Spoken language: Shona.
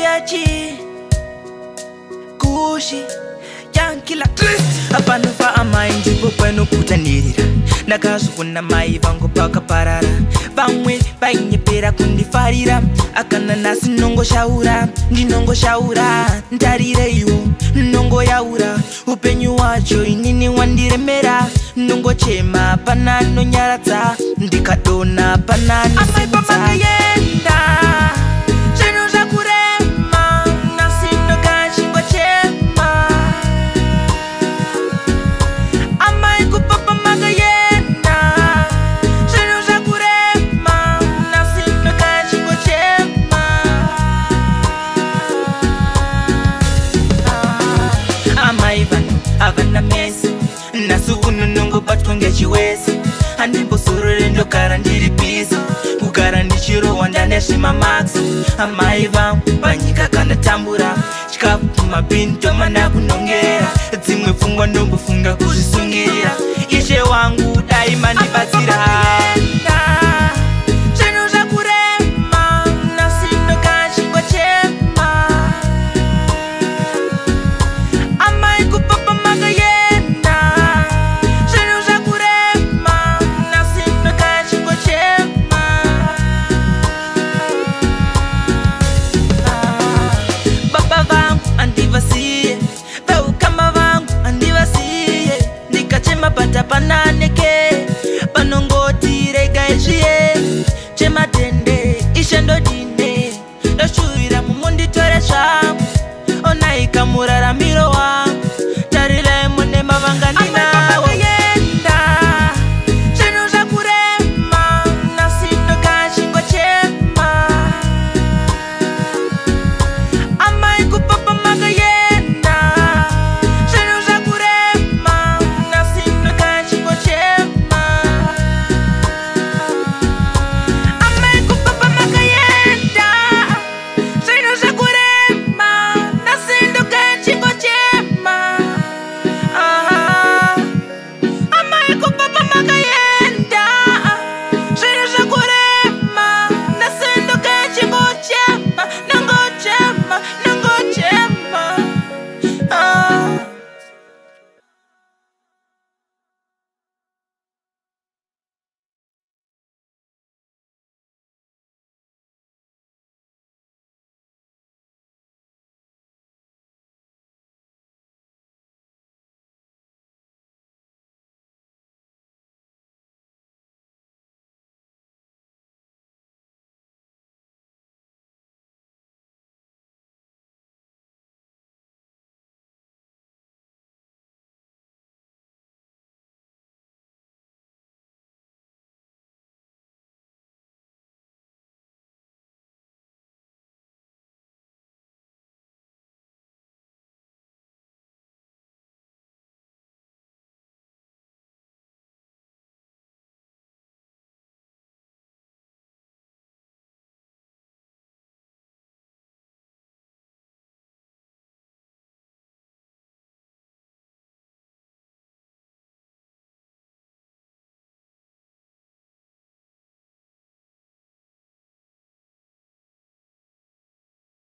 yachi kushi yankila apanofa amai ndipo panokutanirira ndakazvukuna mai vangu pakaparara vamwe vainyepera kundifarira akana nasi nongoshaura ndinongoshaura ndarireiwo nongoyaura upenyu wacho inini wandiremera nongochema pana nonyaradza ndikadona pana nosimudza avana mesi nasukuno nongobatwa ngechiwezi handimbosorore ndogara ndiri bizi kugara ndichirohwa ndanezvima max amai vangu panyika kandatambura chikafu kumabhini tomana kunongera dzimwe pfungwa ndombofunga kuzvisungirira ishe wangu dai mandibatsira mapata pananeke panongoti rega izviye chematende ishendo dine ndoshuvira mumunditore zvangu onaikamuraramira